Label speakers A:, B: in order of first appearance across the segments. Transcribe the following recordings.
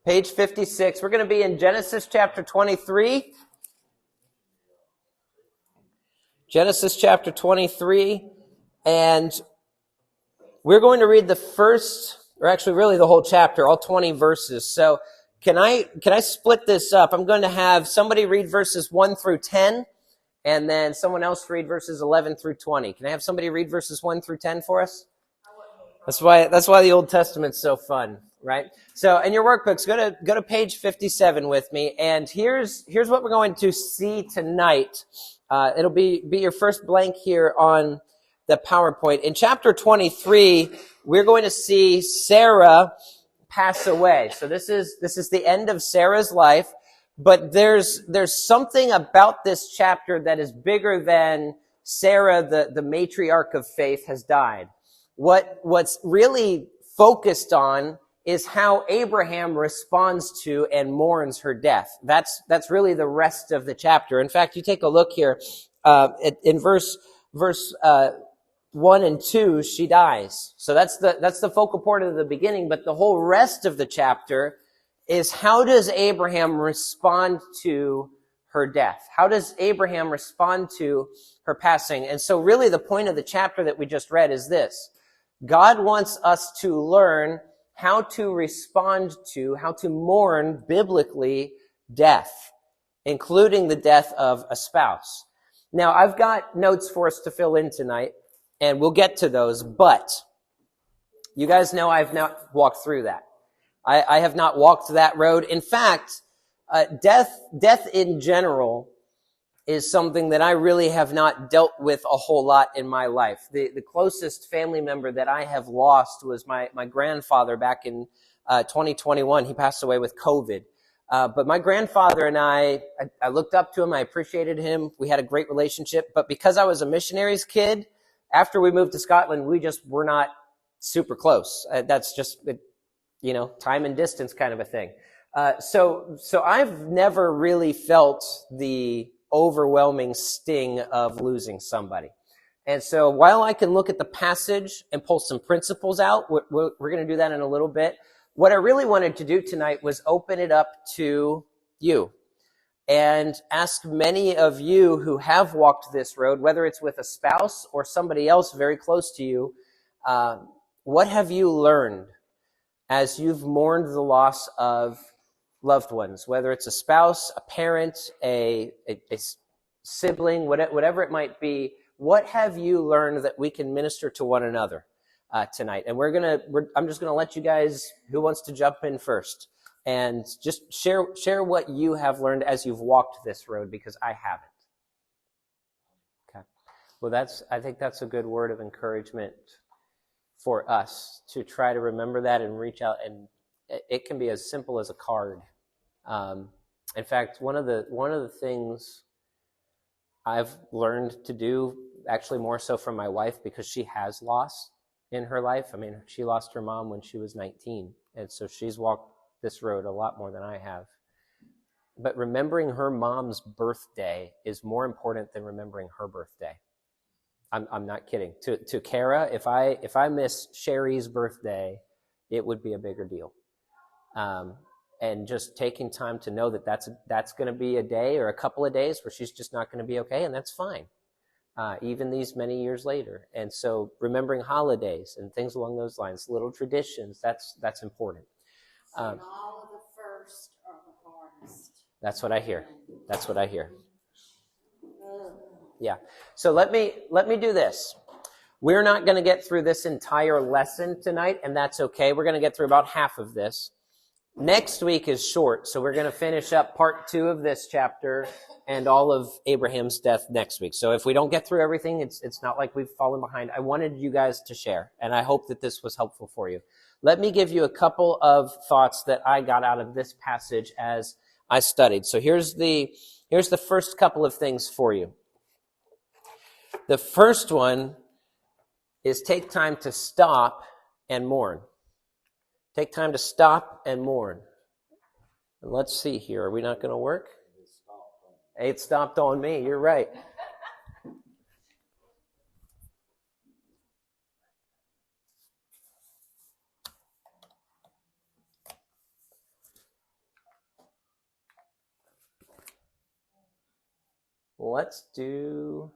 A: Page 56. We're going to be in Genesis chapter 23. Genesis chapter 23. And we're going to read the first, or actually really the whole chapter, all 20 verses. So can I split this up? I'm going to have somebody read verses 1 through 10, and then someone else read verses 11 through 20. Can I have somebody read verses 1 through 10 for us? That's why the Old Testament's so fun, right? So in your workbooks, go to page 57 with me, and here's what we're going to see tonight. It'll be your first blank here on the PowerPoint. In chapter 23, we're going to see Sarah pass away. So this is the end of Sarah's life, but there's something about this chapter that is bigger than Sarah, the matriarch of faith, has died. What's really focused on is how Abraham responds to and mourns her death. That's really the rest of the chapter. In fact, you take a look here in verse 1 and 2, she dies. So that's the focal point of the beginning. But the whole rest of the chapter is, how does Abraham respond to her death? How does Abraham respond to her passing? And so really the point of the chapter that we just read is this: God wants us to learn how to respond to, how to mourn biblically death, including the death of a spouse. Now, I've got notes for us to fill in tonight, and we'll get to those, but you guys know I've not walked through that. I have not walked that road. In fact, death in general is something that I really have not dealt with a whole lot in my life. The closest family member that I have lost was my grandfather back in 2021. He passed away with COVID. But my grandfather and I looked up to him. I appreciated him. We had a great relationship. But because I was a missionary's kid, after we moved to Scotland, we just were not super close. That's just, time and distance kind of a thing. So I've never really felt the overwhelming sting of losing somebody. And so while I can look at the passage and pull some principles out, we're going to do that in a little bit. What I really wanted to do tonight was open it up to you and ask many of you who have walked this road, whether it's with a spouse or somebody else very close to you, what have you learned as you've mourned the loss of loved ones, whether it's a spouse, a parent, a sibling, whatever it might be? What have you learned that we can minister to one another tonight? And I'm just gonna let you guys, who wants to jump in first, and just share what you have learned as you've walked this road, because I haven't. Okay. Well, I think that's a good word of encouragement for us to try to remember that and reach out, and it can be as simple as a card. In fact, one of the things I've learned to do, actually more so from my wife, because she has lost in her life. I mean, she lost her mom when she was 19, and so she's walked this road a lot more than I have. But remembering her mom's birthday is more important than remembering her birthday. I'm not kidding. To Kara, if I miss Sherry's birthday, it would be a bigger deal. And just taking time to know that that's going to be a day or a couple of days where she's just not going to be okay, and that's fine, even these many years later. And so remembering holidays and things along those lines, little traditions, that's important.
B: All of the first are the hardest.
A: That's what I hear. Yeah. So let me do this. We're not going to get through this entire lesson tonight, and that's okay. We're going to get through about half of this. Next week is short, so we're going to finish up part 2 of this chapter and all of Abraham's death next week. So if we don't get through everything, it's not like we've fallen behind. I wanted you guys to share, and I hope that this was helpful for you. Let me give you a couple of thoughts that I got out of this passage as I studied. So here's the first couple of things for you. The first one is take time to stop and mourn. Take time to stop and mourn. And let's see here. Are we not going to work? It stopped on me. You're right. let's do...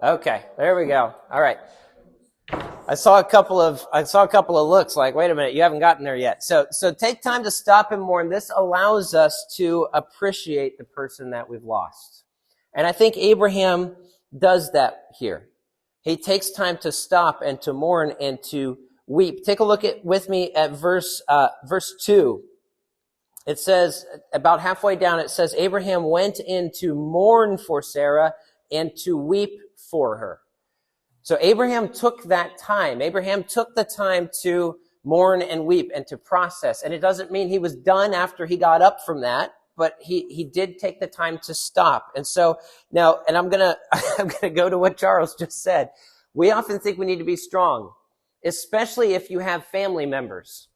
A: Okay, there we go. All right. I saw a couple of looks like, wait a minute, you haven't gotten there yet. So take time to stop and mourn. This allows us to appreciate the person that we've lost. And I think Abraham does that here. He takes time to stop and to mourn and to weep. Take a look with me at verse 2. It says, about halfway down, it says, Abraham went in to mourn for Sarah and to weep for her. So Abraham took that time. Abraham took the time to mourn and weep and to process. And it doesn't mean he was done after he got up from that, but he did take the time to stop. And so now, and I'm gonna go to what Charles just said. We often think we need to be strong, especially if you have family members.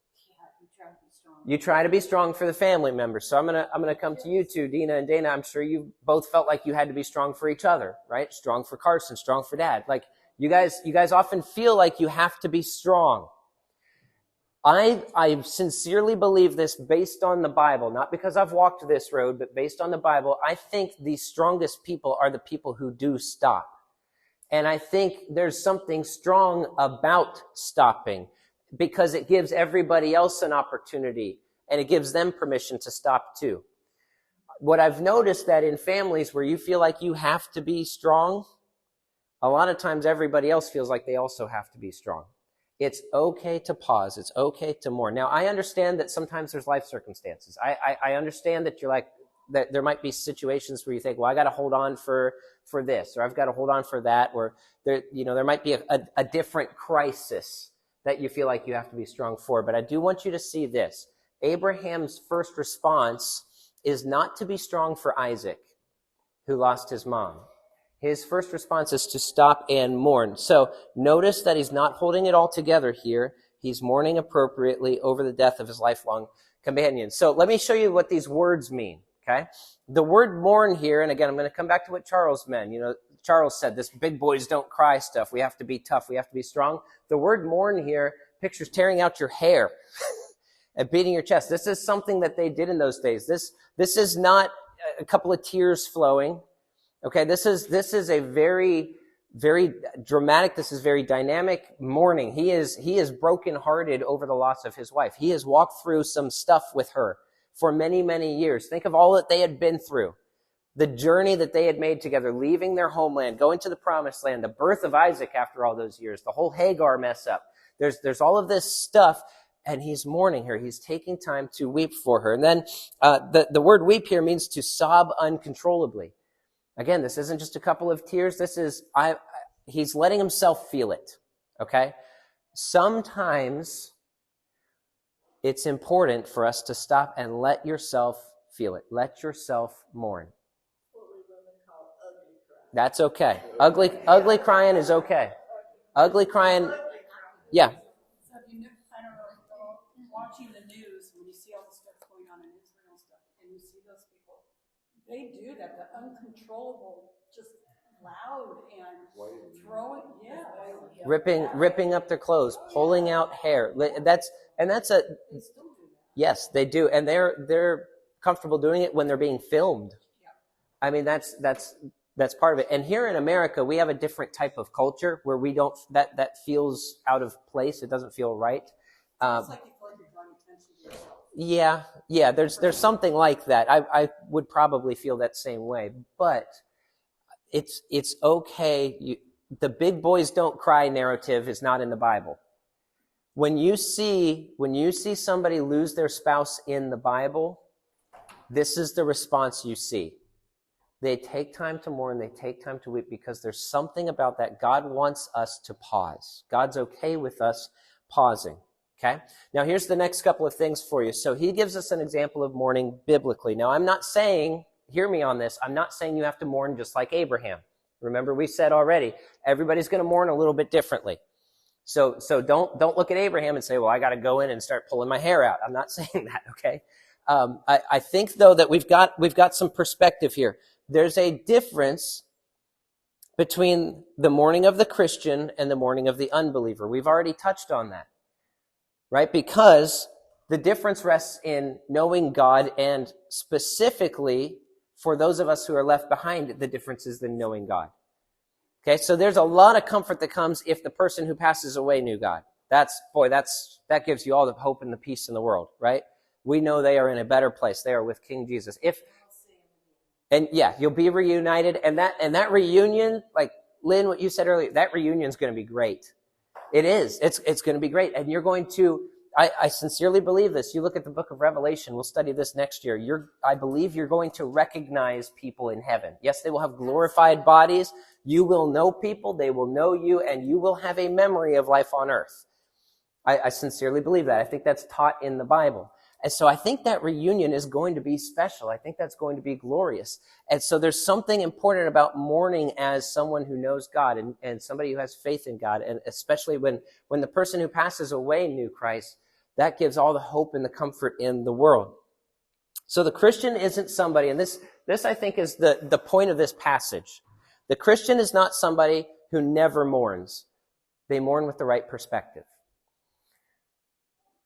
A: You try to be strong for the family members. So I'm gonna come to you two, Dina and Dana. I'm sure you both felt like you had to be strong for each other, right? Strong for Carson, strong for Dad. Like you guys often feel like you have to be strong. I sincerely believe this based on the Bible, not because I've walked this road, but based on the Bible. I think the strongest people are the people who do stop. And I think there's something strong about stopping, because it gives everybody else an opportunity and it gives them permission to stop too. What I've noticed that in families where you feel like you have to be strong, a lot of times everybody else feels like they also have to be strong. It's okay to pause. It's okay to mourn. Now, I understand that sometimes there's life circumstances. I understand that you're like, that there might be situations where you think, well, I got to hold on for this, or I've got to hold on for that, or there might be a different crisis that you feel like you have to be strong for. But I do want you to see this. Abraham's first response is not to be strong for Isaac, who lost his mom. His first response is to stop and mourn. So notice that he's not holding it all together here. He's mourning appropriately over the death of his lifelong companion. So let me show you what these words mean, okay? The word mourn here, and again, I'm going to come back to what Charles meant. Charles said this big boys don't cry stuff. We have to be tough. We have to be strong. The word mourn here pictures tearing out your hair and beating your chest. This is something that they did in those days. This is not a couple of tears flowing. Okay, this is a very, very dramatic, this is very dynamic mourning. He is brokenhearted over the loss of his wife. He has walked through some stuff with her for many, many years. Think of all that they had been through. The journey that they had made together, leaving their homeland, going to the promised land, the birth of Isaac after all those years, the whole Hagar mess up. There's all of this stuff, and he's mourning her. He's taking time to weep for her. And then the word weep here means to sob uncontrollably. Again, this isn't just a couple of tears. He's letting himself feel it, okay? Sometimes it's important for us to stop and let yourself feel it. Let yourself mourn. That's okay. Ugly crying is okay. Ugly crying, yeah.
C: So if you I don't know, watching the news, when you see all the stuff going on in Israel and stuff, and you see those people, they do that, the uncontrollable, just loud and throwing,
A: ripping up their clothes, pulling out hair. Yes, they do, and they're comfortable doing it when they're being filmed. I mean, that's part of it. And here in America, we have a different type of culture where we don't, that feels out of place. It doesn't feel right.
C: It's like you feel like you're drawing attention to yourself.
A: Yeah. There's something like that. I would probably feel that same way, but it's okay. The big boys don't cry narrative is not in the Bible. When you see somebody lose their spouse in the Bible, this is the response you see. They take time to mourn, they take time to weep, because there's something about that. God wants us to pause. God's okay with us pausing, okay? Now, here's the next couple of things for you. So he gives us an example of mourning biblically. Now, I'm not saying, hear me on this, I'm not saying you have to mourn just like Abraham. Remember, we said already, everybody's going to mourn a little bit differently. So don't look at Abraham and say, well, I got to go in and start pulling my hair out. I'm not saying that, okay? I think, though, that we've got some perspective here. There's a difference between the mourning of the Christian and the mourning of the unbeliever. We've already touched on that, right? Because The difference rests in knowing God, and specifically for those of us who are left behind, the difference is in knowing God. Okay, so there's a lot of comfort that comes if the person who passes away knew God. That gives you all the hope and the peace in the world, right? We know they are in a better place. They are with King Jesus. And yeah, you'll be reunited, and that reunion, like Lynn, what you said earlier, that reunion is going to be great. It is. It's going to be great, and you're going to. I sincerely believe this. You look at the book of Revelation. We'll study this next year. I believe you're going to recognize people in heaven. Yes, they will have glorified bodies. You will know people. They will know you, and you will have a memory of life on earth. I sincerely believe that. I think that's taught in the Bible. And so I think that reunion is going to be special. I think that's going to be glorious. And so there's something important about mourning as someone who knows God and somebody who has faith in God. And especially when the person who passes away knew Christ, that gives all the hope and the comfort in the world. So the Christian isn't somebody, and this I think is the point of this passage. The Christian is not somebody who never mourns. They mourn with the right perspective.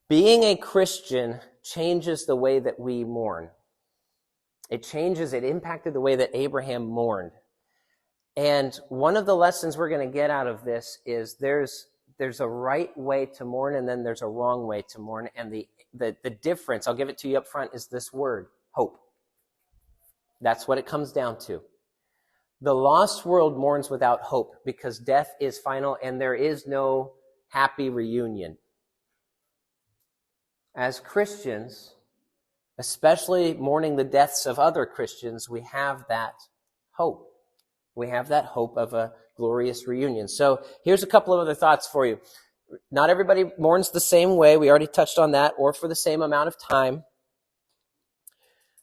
A: Being a Christian changes the way that we mourn. It impacted the way that Abraham mourned. And one of the lessons we're going to get out of this is there's a right way to mourn, and then there's a wrong way to mourn. And the difference, I'll give it to you up front, is this word, hope. That's what it comes down to. The lost world mourns without hope because death is final and there is no happy reunion. As Christians, especially mourning the deaths of other Christians, we have that hope. We have that hope of a glorious reunion. So here's a couple of other thoughts for you. Not everybody mourns the same way. We already touched on that, or for the same amount of time.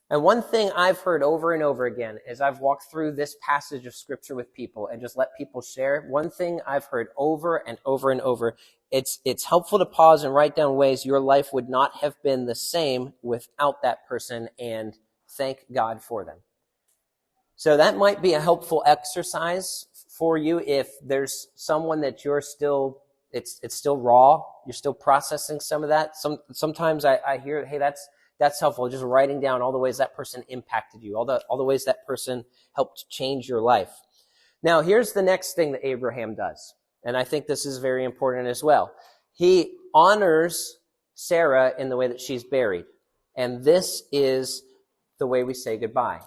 A: And one thing I've heard over and over again as I've walked through this passage of Scripture with people and just let people share, one thing I've heard over and over and over, it's helpful to pause and write down ways your life would not have been the same without that person, and thank God for them. So that might be a helpful exercise for you if there's someone that you're still, it's still raw, you're still processing some of that. Sometimes I hear, hey, that's helpful, just writing down all the ways that person impacted you, all the ways that person helped change your life. Now, here's the next thing that Abraham does, and I think this is very important as well. He honors Sarah in the way that she's buried, and this is the way we say goodbye.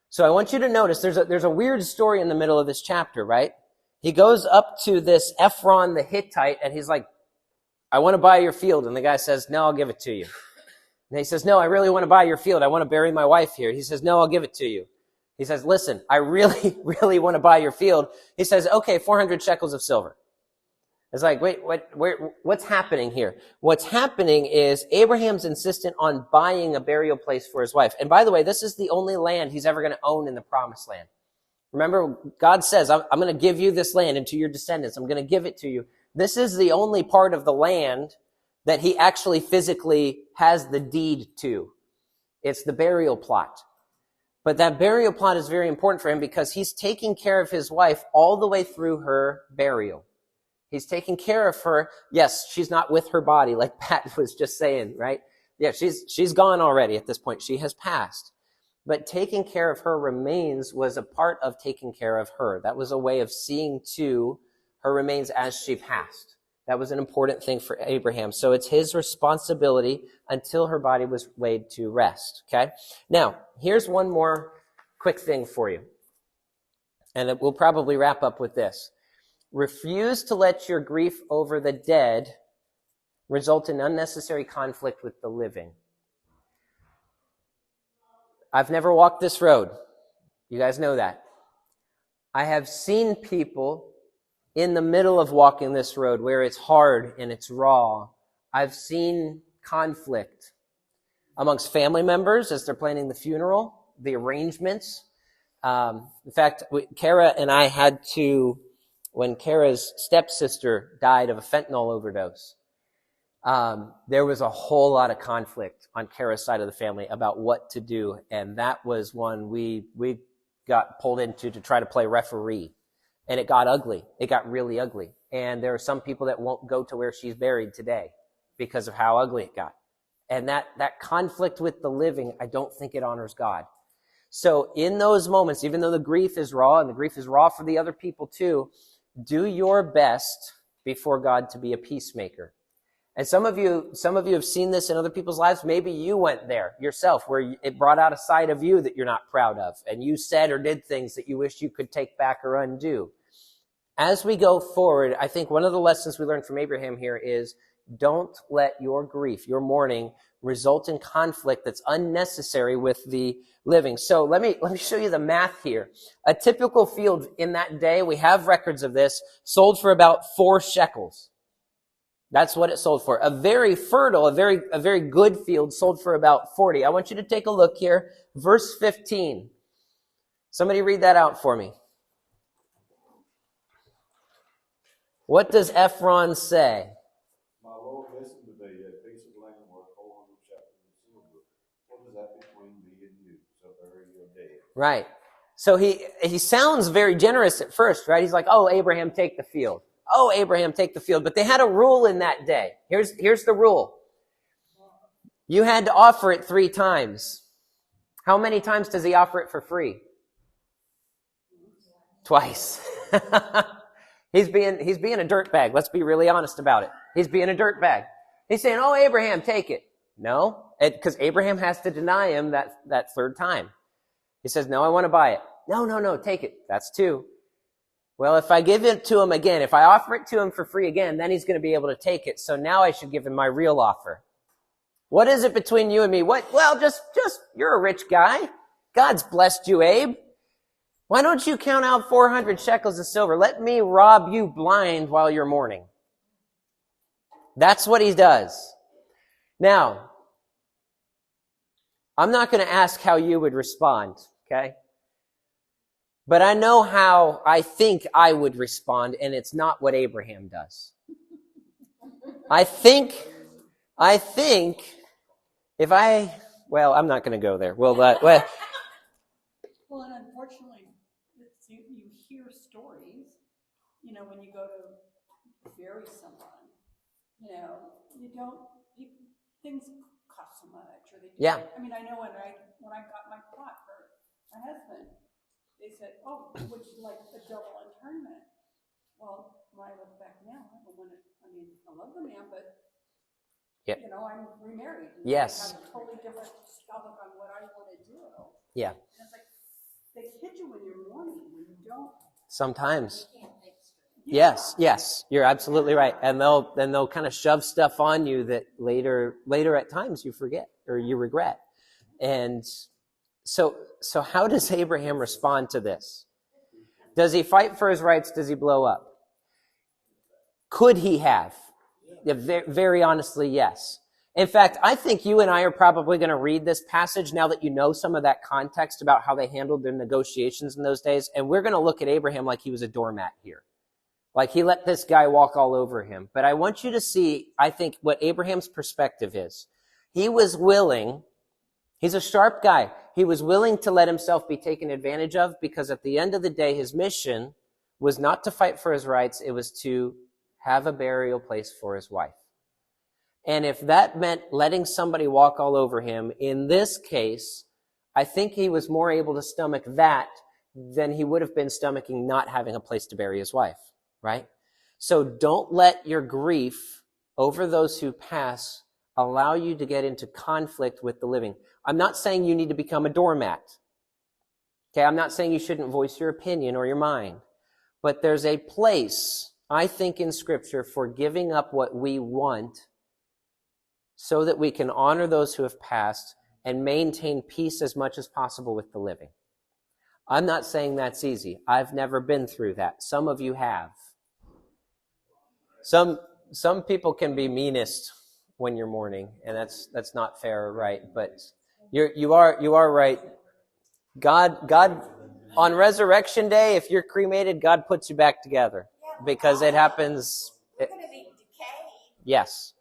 A: So I want you to notice there's a weird story in the middle of this chapter, right? He goes up to this Ephron the Hittite, and he's like, I want to buy your field. And the guy says, no, I'll give it to you. And he says, no, I really want to buy your field. I want to bury my wife here. He says, no, I'll give it to you. He says, listen, I really, really want to buy your field. He says, okay, 400 shekels of silver. It's like, wait, what's happening here? What's happening is Abraham's insistent on buying a burial place for his wife. And by the way, this is the only land he's ever going to own in the promised land. Remember, God says, I'm going to give you this land and to your descendants. I'm going to give it to you. This is the only part of the land that he actually physically has the deed to. It's the burial plot. But that burial plot is very important for him because he's taking care of his wife all the way through her burial. He's taking care of her. Yes, she's not with her body, like Pat was just saying, right? Yeah, she's gone already at this point. She has passed. But taking care of her remains was a part of taking care of her. That was a way of seeing to her remains as she passed. That was an important thing for Abraham. So it's his responsibility until her body was laid to rest, okay? Now, here's one more quick thing for you. And we'll probably wrap up with this. Refuse to let your grief over the dead result in unnecessary conflict with the living. I've never walked this road. You guys know that. I have seen people in the middle of walking this road where it's hard and it's raw. I've seen conflict amongst family members as they're planning the funeral, the arrangements. In fact, Kara and I had to, when Kara's stepsister died of a fentanyl overdose, there was a whole lot of conflict on Kara's side of the family about what to do. And that was one we got pulled into to try to play referee. And it got ugly. It got really ugly. And there are some people that won't go to where she's buried today because of how ugly it got. And that conflict with the living, I don't think it honors God. So in those moments, even though the grief is raw, and the grief is raw for the other people too, do your best before God to be a peacemaker. And some of you have seen this in other people's lives. Maybe you went there yourself, where it brought out a side of you that you're not proud of, and you said or did things that you wish you could take back or undo. As we go forward, I think one of the lessons we learned from Abraham here is, don't let your grief, your mourning, result in conflict that's unnecessary with the living. So let me show you the math here. A typical field in that day, we have records of this, sold for about 4 shekels. That's what it sold for. A very fertile, a very good field sold for about 40. I want you to take a look here. Verse 15. Somebody read that out for me. What does Ephron say?
D: My Lord, listen to thee, a piece of land worth 400 shekels of silver. What is that between thee and you? So bury your dead.
A: Right. So he sounds very generous at first, right? He's like, oh, Abraham, take the field. Oh, Abraham, take the field. But they had a rule in that day. Here's the rule. You had to offer it 3 times. How many times does he offer it for free? Twice. He's being a dirtbag. Let's be really honest about it. He's being a dirtbag. He's saying, oh, Abraham, take it. No, because Abraham has to deny him that 3rd time. He says, no, I want to buy it. No, take it. That's 2. Well, if I give it to him again, if I offer it to him for free again, then he's going to be able to take it. So now I should give him my real offer. What is it between you and me? What? Well, just you're a rich guy. God's blessed you, Abe. Why don't you count out 400 shekels of silver? Let me rob you blind while you're mourning. That's what he does. Now, I'm not going to ask how you would respond, okay? But I know how I think I would respond, and it's not what Abraham does. I think if I'm not going to go there.
C: Well, and unfortunately, you hear stories, when you go to bury someone, things cost so much, or they do.
A: Yeah.
C: I mean, I know when I got my plot for my husband, they said, oh, would you like a double internment? Well, when I look back now, I love the man, but,
A: yep.
C: I'm remarried.
A: Yes.
C: I have a totally different outlook on what I want to do.
A: Yeah.
C: And it's like, they hit you when you're mourning, when you don't.
A: Sometimes.
B: You can't think straight.
A: Yes, you're absolutely right. And they'll kind of shove stuff on you that later at times you forget or you regret. And so how does Abraham respond to this? Does he fight for his rights? Does he blow up? Could he have? Yeah, very honestly, yes. In fact, I think you and I are probably going to read this passage now that you know some of that context about how they handled their negotiations in those days. And we're going to look at Abraham like he was a doormat here. Like he let this guy walk all over him. But I want you to see, I think, what Abraham's perspective is. He was willing. He's a sharp guy. He was willing to let himself be taken advantage of because at the end of the day, his mission was not to fight for his rights. It was to have a burial place for his wife. And if that meant letting somebody walk all over him, in this case, I think he was more able to stomach that than he would have been stomaching not having a place to bury his wife, right? So don't let your grief over those who pass allow you to get into conflict with the living. I'm not saying you need to become a doormat. Okay, I'm not saying you shouldn't voice your opinion or your mind. But there's a place, I think, in Scripture for giving up what we want so that we can honor those who have passed and maintain peace as much as possible with the living. I'm not saying that's easy. I've never been through that. Some of you have. Some people can be meanest when you're mourning, and that's not fair or right. But you are right. God on Resurrection Day, if you're cremated, God puts you back together because it happens.
B: We're going to be decayed.
A: Yes.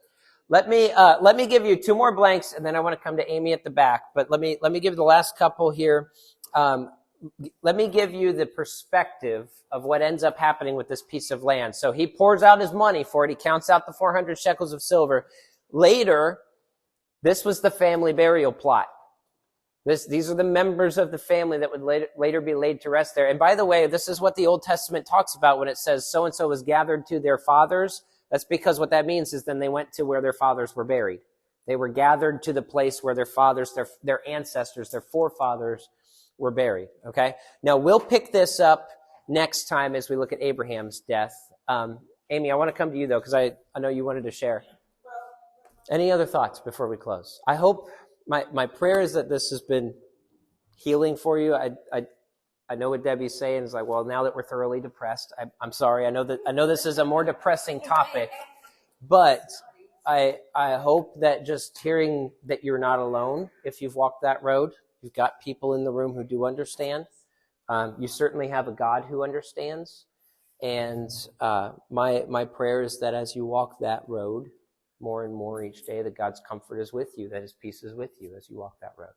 A: Let me give you 2 more blanks, and then I want to come to Amy at the back. But let me give the last couple here. Let me give you the perspective of what ends up happening with this piece of land. So he pours out his money for it. He counts out the 400 shekels of silver. Later, this was the family burial plot. These are the members of the family that would later be laid to rest there. And by the way, this is what the Old Testament talks about when it says so-and-so was gathered to their fathers. That's because what that means is then they went to where their fathers were buried. They were gathered to the place where their fathers, their ancestors, their forefathers were buried. Okay? Now, we'll pick this up next time as we look at Abraham's death. Amy, I want to come to you, though, because I know you wanted to share. Any other thoughts before we close? I hope my prayer is that this has been healing for you. I know what Debbie's saying is like, well, now that we're thoroughly depressed, I'm sorry. I know this is a more depressing topic, but I hope that just hearing that you're not alone if you've walked that road. You've got people in the room who do understand. You certainly have a God who understands. And my prayer is that as you walk that road more and more each day, that God's comfort is with you, that his peace is with you as you walk that road.